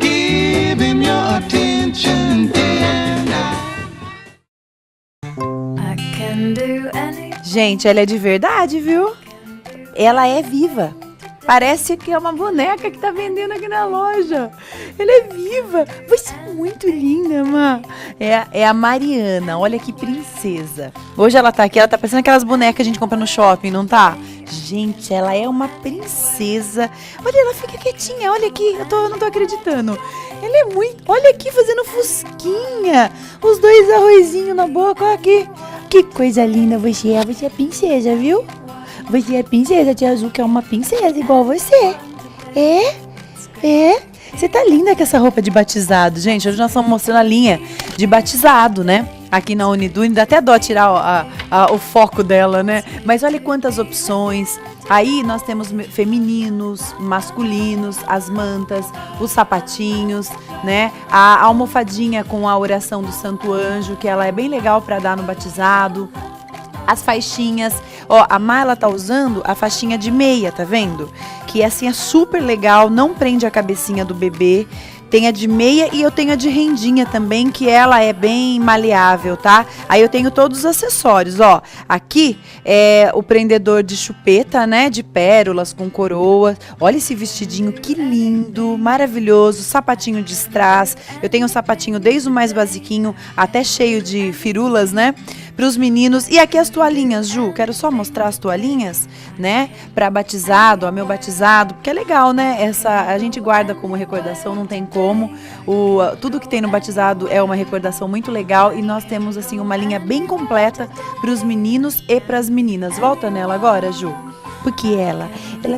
Give him your attention day and night. Gente, ela é de verdade, viu? Ela é viva. Parece que é uma boneca que tá vendendo aqui na loja. Ela é viva. Você é muito linda, Má. É a Mariana. Olha que princesa. Hoje ela tá aqui, ela tá parecendo aquelas bonecas que a gente compra no shopping, não tá? Gente, ela é uma princesa. Olha, ela fica quietinha. Olha aqui, eu não tô acreditando. Ela é muito... Olha aqui, fazendo fusquinha. Os dois arrozinhos na boca, olha aqui. Que coisa linda você é princesa, viu? Você é princesa, tia Azul, que é uma princesa igual você. É. Você tá linda com essa roupa de batizado. Gente, hoje nós estamos mostrando a linha de batizado, né? Aqui na Unidune, dá até dó tirar o foco dela, né? Mas olha quantas opções. Aí nós temos femininos, masculinos, as mantas, os sapatinhos, né? A almofadinha com a oração do Santo Anjo, que ela é bem legal para dar no batizado. As faixinhas, ó, a Má, ela tá usando a faixinha de meia, tá vendo? Que assim é super legal, não prende a cabecinha do bebê. Tem a de meia e eu tenho a de rendinha também, que ela é bem maleável, tá? Aí eu tenho todos os acessórios, ó. Aqui é o prendedor de chupeta, né? De pérolas com coroa. Olha esse vestidinho, que lindo, maravilhoso. Sapatinho de strass. Eu tenho um sapatinho desde o mais basiquinho até cheio de firulas, né? Para os meninos. E aqui as toalhinhas, Ju. Quero só mostrar as toalhinhas, né? Para batizado, ó, meu batizado. Porque é legal, né? A gente guarda como recordação, não tem como. Tudo que tem no batizado é uma recordação muito legal. E nós temos, assim, uma linha bem completa para os meninos e para as meninas. Volta nela agora, Ju. Porque ela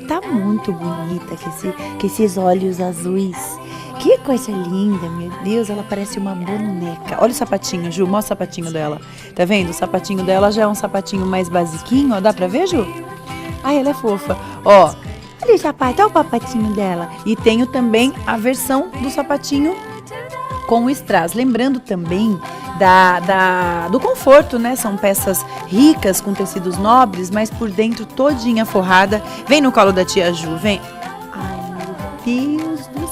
tá muito bonita com esses olhos azuis. Que coisa linda, meu Deus, ela parece uma boneca. Olha o sapatinho, Ju, mostra o sapatinho dela. Tá vendo? O sapatinho dela já é um sapatinho mais basiquinho, ó. Dá pra ver, Ju? Ai, ela é fofa. Ó, olha o sapato, olha o papatinho dela. E tenho também a versão do sapatinho com o strass. Lembrando também do conforto, né? São peças ricas, com tecidos nobres, mas por dentro todinha forrada. Vem no colo da tia Ju, vem. Ai, meu Deus do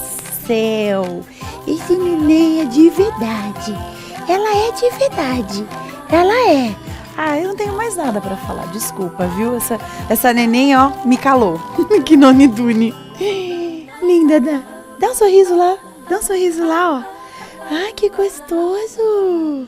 céu. Esse neném é de verdade. Ela é de verdade. Ela é. Ah, eu não tenho mais nada pra falar. Desculpa, viu? Essa neném, ó, me calou. Que nome Dune. Linda, dá um sorriso lá. Dá um sorriso lá, ó. Ai, que gostoso.